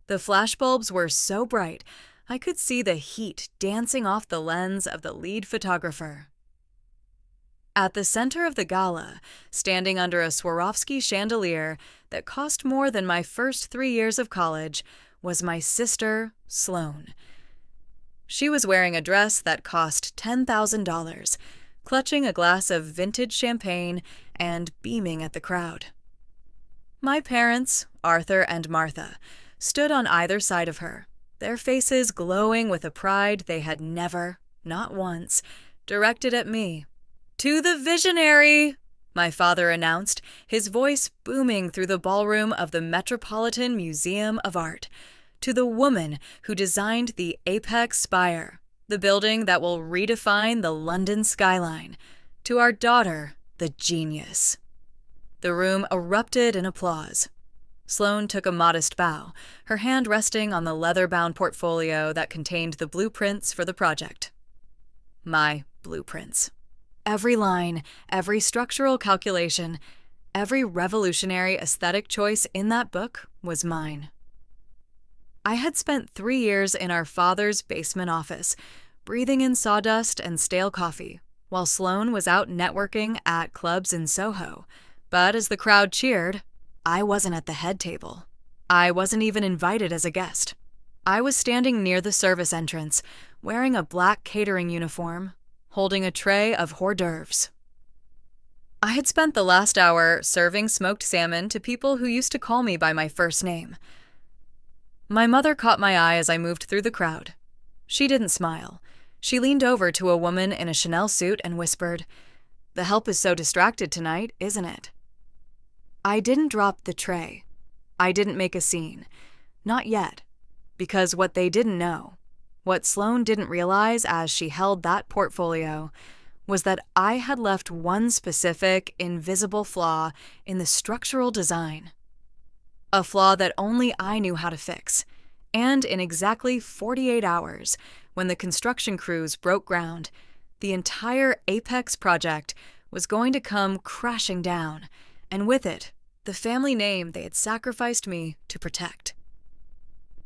The flashbulbs were so bright, I could see the heat dancing off the lens of the lead photographer. At the center of the gala, standing under a Swarovski chandelier that cost more than my first 3 years of college, was my sister, Sloane. She was wearing a dress that cost $10,000, clutching a glass of vintage champagne and beaming at the crowd. My parents, Arthur and Martha, stood on either side of her, their faces glowing with a pride they had never, not once, directed at me. "To the visionary!" my father announced, his voice booming through the ballroom of the Metropolitan Museum of Art. "To the woman who designed the Apex Spire, the building that will redefine the London skyline. To our daughter, the genius." The room erupted in applause. Sloane took a modest bow, her hand resting on the leather-bound portfolio that contained the blueprints for the project. My blueprints. Every line, every structural calculation, every revolutionary aesthetic choice in that book was mine. I had spent 3 years in our father's basement office, breathing in sawdust and stale coffee, while Sloane was out networking at clubs in Soho. But as the crowd cheered, I wasn't at the head table. I wasn't even invited as a guest. I was standing near the service entrance, wearing a black catering uniform, holding a tray of hors d'oeuvres. I had spent the last hour serving smoked salmon to people who used to call me by my first name. My mother caught my eye as I moved through the crowd. She didn't smile. She leaned over to a woman in a Chanel suit and whispered, "The help is so distracted tonight, isn't it?" I didn't drop the tray. I didn't make a scene. Not yet. Because what they didn't know, what Sloane didn't realize as she held that portfolio, was that I had left one specific, invisible flaw in the structural design. A flaw that only I knew how to fix. And in exactly 48 hours, when the construction crews broke ground, the entire Apex project was going to come crashing down, and with it, the family name they had sacrificed me to protect.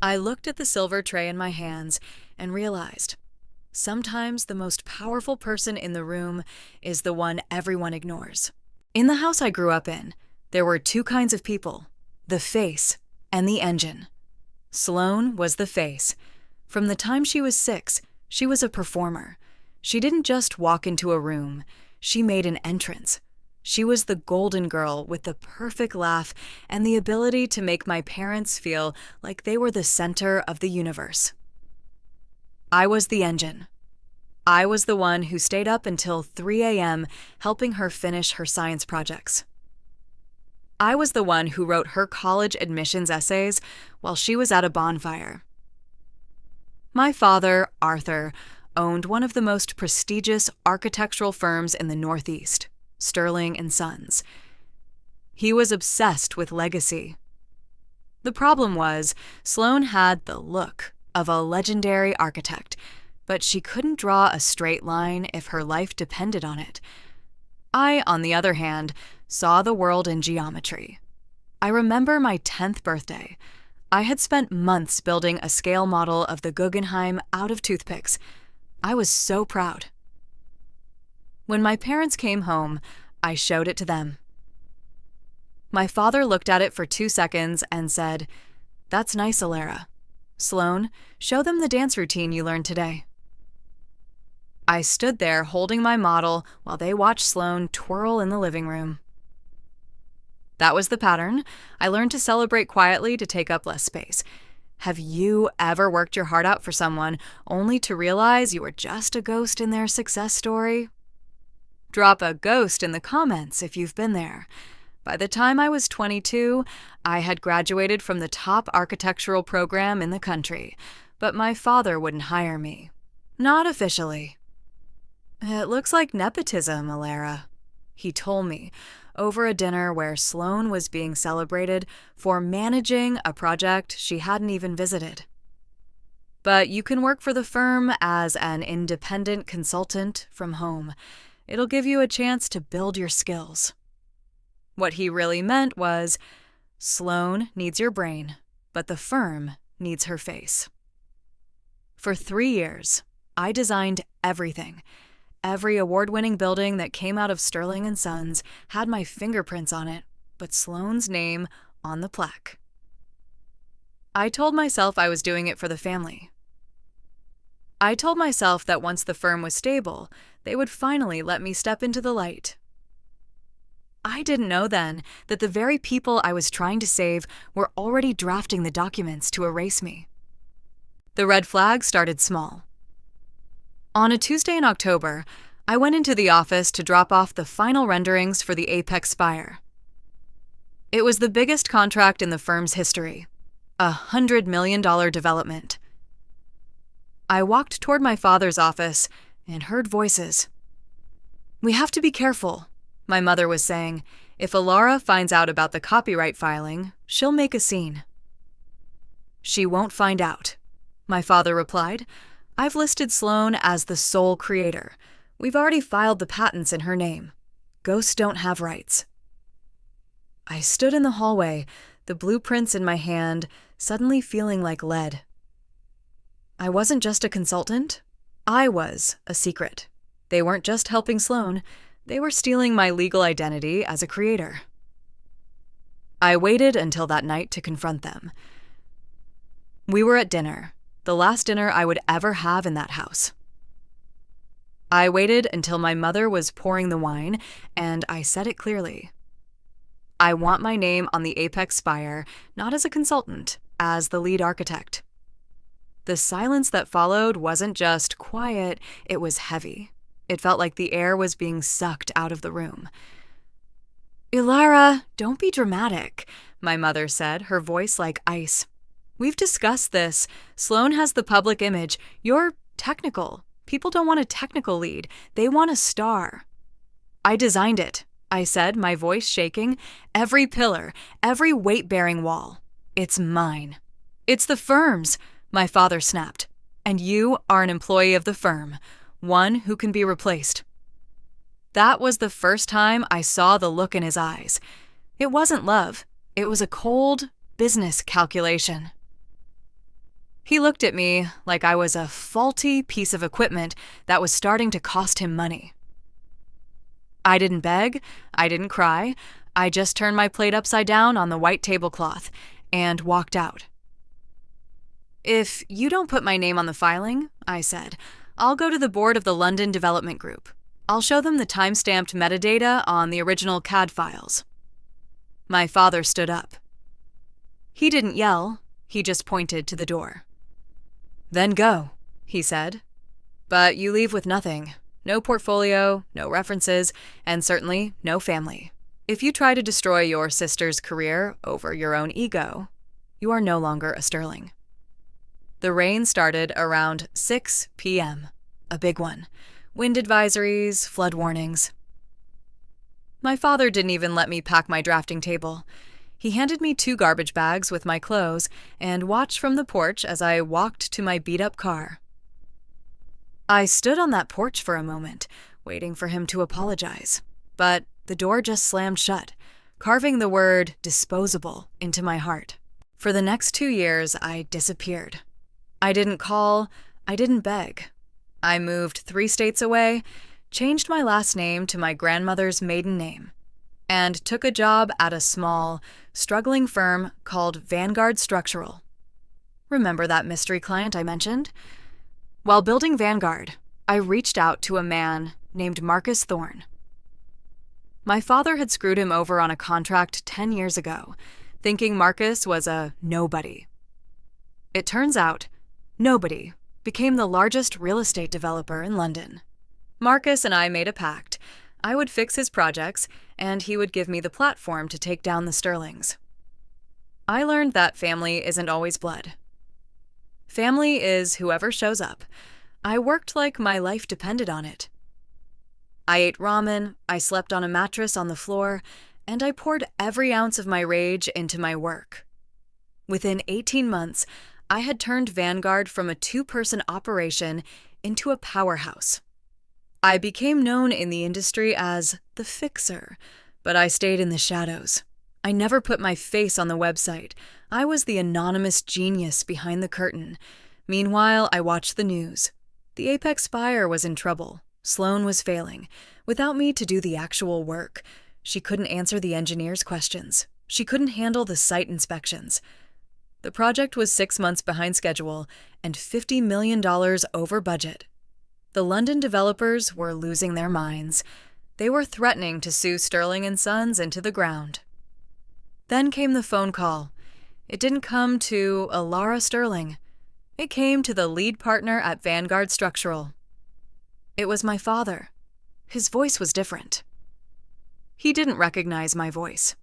I looked at the silver tray in my hands and realized, sometimes the most powerful person in the room is the one everyone ignores. In the house I grew up in, there were 2 kinds of people, the face and the engine. Sloane was the face. From the time she was 6, she was a performer. She didn't just walk into a room, she made an entrance. She was the golden girl with the perfect laugh and the ability to make my parents feel like they were the center of the universe. I was the engine. I was the one who stayed up until 3 a.m. helping her finish her science projects. I was the one who wrote her college admissions essays while she was at a bonfire. My father, Arthur, owned one of the most prestigious architectural firms in the Northeast, Sterling and Sons. He was obsessed with legacy. The problem was, Sloane had the look of a legendary architect, but she couldn't draw a straight line if her life depended on it. I, on the other hand, saw the world in geometry. I remember my 10th birthday. I had spent months building a scale model of the Guggenheim out of toothpicks. I was so proud. When my parents came home, I showed it to them. My father looked at it for 2 seconds and said, "That's nice, Alara. Sloane, show them the dance routine you learned today." I stood there holding my model while they watched Sloane twirl in the living room. That was the pattern. I learned to celebrate quietly to take up less space. Have you ever worked your heart out for someone only to realize you were just a ghost in their success story? Drop a ghost in the comments if you've been there. By the time I was 22, I had graduated from the top architectural program in the country, but my father wouldn't hire me. Not officially. "It looks like nepotism, Alara," he told me over a dinner where Sloane was being celebrated for managing a project she hadn't even visited. "But you can work for the firm as an independent consultant from home. It'll give you a chance to build your skills." What he really meant was, Sloane needs your brain, but the firm needs her face. For 3 years, I designed everything. Every award-winning building that came out of Sterling & Sons had my fingerprints on it, but Sloane's name on the plaque. I told myself I was doing it for the family. I told myself that once the firm was stable, they would finally let me step into the light. I didn't know then that the very people I was trying to save were already drafting the documents to erase me. The red flag started small. On a Tuesday in October, I went into the office to drop off the final renderings for the Apex Spire. It was the biggest contract in the firm's history, a $100 million development. I walked toward my father's office and heard voices. "We have to be careful," my mother was saying. "If Alara finds out about the copyright filing, she'll make a scene." "She won't find out," my father replied. "I've listed Sloane as the sole creator. We've already filed the patents in her name. Ghosts don't have rights." I stood in the hallway, the blueprints in my hand, suddenly feeling like lead. I wasn't just a consultant. I was a secret. They weren't just helping Sloane. They were stealing my legal identity as a creator. I waited until that night to confront them. We were at dinner, the last dinner I would ever have in that house. I waited until my mother was pouring the wine, and I said it clearly. I want my name on the Apex Spire, not as a consultant, as the lead architect. The silence that followed wasn't just quiet, it was heavy. It felt like the air was being sucked out of the room. "Alara, don't be dramatic," my mother said, her voice like ice. "We've discussed this. Sloane has the public image. You're technical. People don't want a technical lead. They want a star." "I designed it," I said, my voice shaking. "Every pillar, every weight-bearing wall. It's mine." "It's the firm's," my father snapped. "And you are an employee of the firm, one who can be replaced." That was the first time I saw the look in his eyes. It wasn't love. It was a cold business calculation. He looked at me like I was a faulty piece of equipment that was starting to cost him money. I didn't beg. I didn't cry. I just turned my plate upside down on the white tablecloth and walked out. "If you don't put my name on the filing," I said, "I'll go to the board of the London Development Group. I'll show them the time-stamped metadata on the original CAD files." My father stood up. He didn't yell. He just pointed to the door. "Then go," he said. "But you leave with nothing. No portfolio, no references, and certainly no family. If you try to destroy your sister's career over your own ego, you are no longer a Sterling." The rain started around 6 p.m., a big one. Wind advisories, flood warnings. My father didn't even let me pack my drafting table. He handed me 2 garbage bags with my clothes and watched from the porch as I walked to my beat-up car. I stood on that porch for a moment, waiting for him to apologize. But the door just slammed shut, carving the word disposable into my heart. For the next 2 years, I disappeared. I didn't call, I didn't beg. I moved 3 states away, changed my last name to my grandmother's maiden name, and took a job at a small, struggling firm called Vanguard Structural. Remember that mystery client I mentioned? While building Vanguard, I reached out to a man named Marcus Thorne. My father had screwed him over on a contract 10 years ago, thinking Marcus was a nobody. It turns out, nobody became the largest real estate developer in London. Marcus and I made a pact. I would fix his projects, and he would give me the platform to take down the Sterlings. I learned that family isn't always blood. Family is whoever shows up. I worked like my life depended on it. I ate ramen, I slept on a mattress on the floor, and I poured every ounce of my rage into my work. Within 18 months, I had turned Vanguard from a 2-person operation into a powerhouse. I became known in the industry as the fixer, but I stayed in the shadows. I never put my face on the website. I was the anonymous genius behind the curtain. Meanwhile, I watched the news. The Apex Spire was in trouble. Sloan was failing. Without me to do the actual work, she couldn't answer the engineers' questions. She couldn't handle the site inspections. The project was 6 months behind schedule and $50 million over budget. The London developers were losing their minds. They were threatening to sue Sterling & Sons into the ground. Then came the phone call. It didn't come to Alara Sterling. It came to the lead partner at Vanguard Structural. It was my father. His voice was different. He didn't recognize my voice.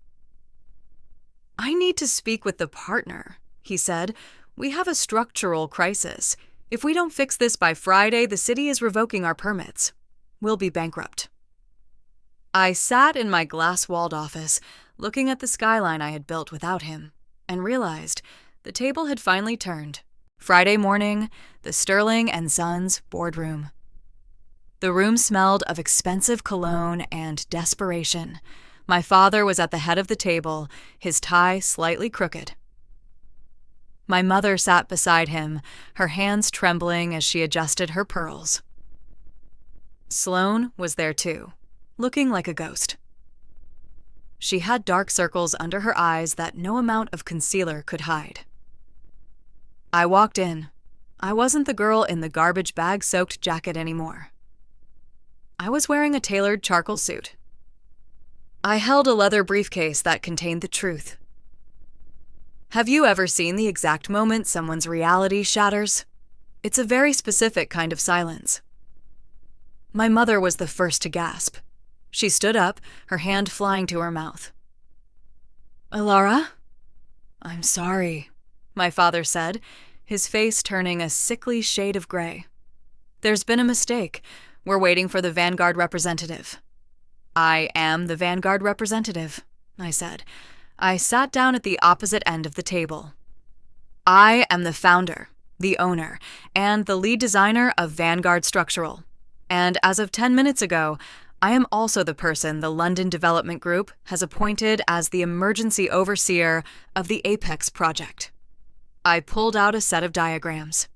"I need to speak with the partner," he said. "We have a structural crisis. If we don't fix this by Friday, the city is revoking our permits. We'll be bankrupt." I sat in my glass-walled office, looking at the skyline I had built without him, and realized the table had finally turned. Friday morning, the Sterling & Sons boardroom. The room smelled of expensive cologne and desperation. My father was at the head of the table, his tie slightly crooked. My mother sat beside him, her hands trembling as she adjusted her pearls. Sloan was there too, looking like a ghost. She had dark circles under her eyes that no amount of concealer could hide. I walked in. I wasn't the girl in the garbage bag-soaked jacket anymore. I was wearing a tailored charcoal suit. I held a leather briefcase that contained the truth. Have you ever seen the exact moment someone's reality shatters? It's a very specific kind of silence. My mother was the first to gasp. She stood up, her hand flying to her mouth. "Alara?" "I'm sorry," my father said, his face turning a sickly shade of gray. "There's been a mistake. We're waiting for the Vanguard representative." "I am the Vanguard representative," I said. I sat down at the opposite end of the table. "I am the founder, the owner, and the lead designer of Vanguard Structural. And as of 10 minutes ago, I am also the person the London Development Group has appointed as the emergency overseer of the Apex project." I pulled out a set of diagrams.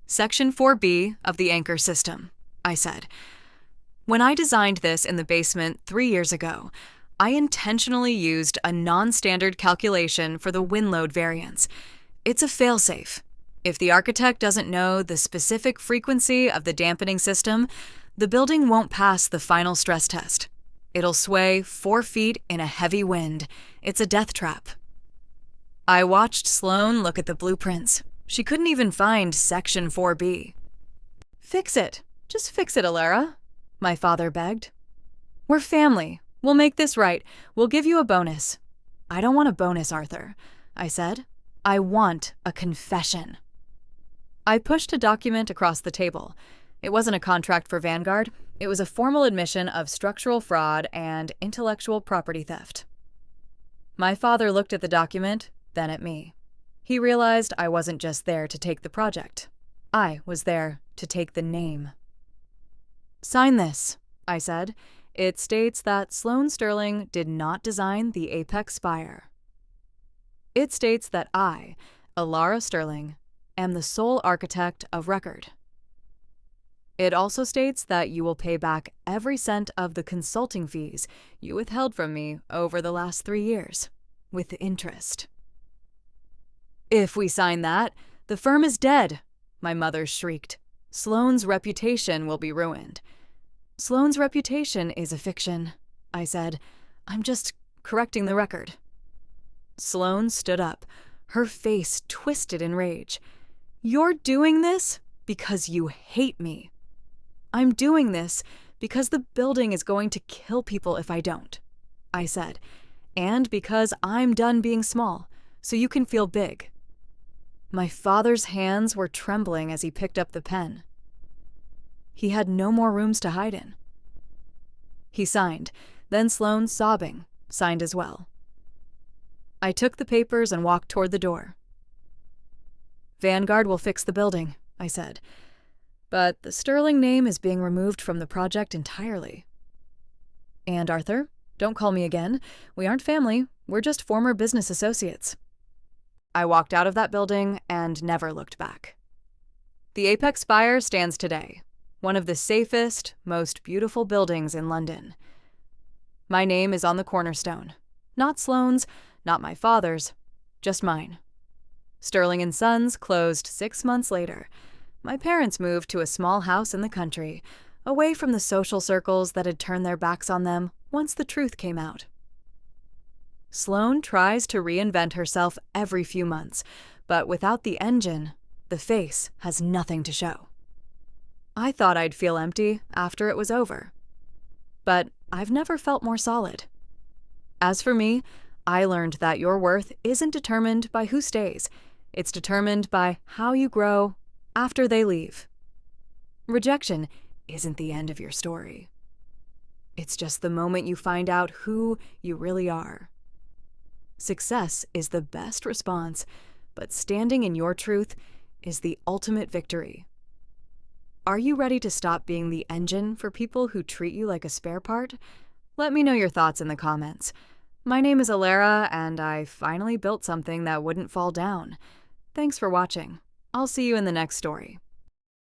"Section 4B of the anchor system," I said. "When I designed this in the basement 3 years ago, I intentionally used a non-standard calculation for the wind load variance. It's a failsafe. If the architect doesn't know the specific frequency of the dampening system, the building won't pass the final stress test. It'll sway 4 feet in a heavy wind. It's a death trap." I watched Sloan look at the blueprints. She couldn't even find Section 4B. "Fix it. Just fix it, Alara," my father begged. "We're family. We'll make this right. We'll give you a bonus." "I don't want a bonus, Arthur," I said. "I want a confession." I pushed a document across the table. It wasn't a contract for Vanguard. It was a formal admission of structural fraud and intellectual property theft. My father looked at the document, then at me. He realized I wasn't just there to take the project. I was there to take the name. "Sign this," I said. "It states that Sloan Sterling did not design the Apex Spire. It states that I, Alara Sterling, am the sole architect of record. It also states that you will pay back every cent of the consulting fees you withheld from me over the last 3 years, with interest." "If we sign that, the firm is dead," my mother shrieked. "Sloan's reputation will be ruined." "Sloan's reputation is a fiction," I said. "I'm just correcting the record." Sloan stood up, her face twisted in rage. "You're doing this because you hate me." "I'm doing this because the building is going to kill people if I don't," I said. "And because I'm done being small, so you can feel big." My father's hands were trembling as he picked up the pen. He had no more rooms to hide in. He signed, then Sloan, sobbing, signed as well. I took the papers and walked toward the door. "Vanguard will fix the building," I said. "But the Sterling name is being removed from the project entirely." "And Arthur?" Don't call me again. We aren't family. We're just former business associates. I walked out of that building and never looked back. The Apex Spire stands today, one of the safest, most beautiful buildings in London. My name is on the cornerstone. Not Sloane's, not my father's, just mine. Sterling & Sons closed 6 months later. My parents moved to a small house in the country, away from the social circles that had turned their backs on them once the truth came out. Sloane tries to reinvent herself every few months, but without the engine, the face has nothing to show. I thought I'd feel empty after it was over. But I've never felt more solid. As for me, I learned that your worth isn't determined by who stays. It's determined by how you grow after they leave. Rejection isn't the end of your story. It's just the moment you find out who you really are. Success is the best response, but standing in your truth is the ultimate victory. Are you ready to stop being the engine for people who treat you like a spare part? Let me know your thoughts in the comments. My name is Alara, and I finally built something that wouldn't fall down. Thanks for watching. I'll see you in the next story.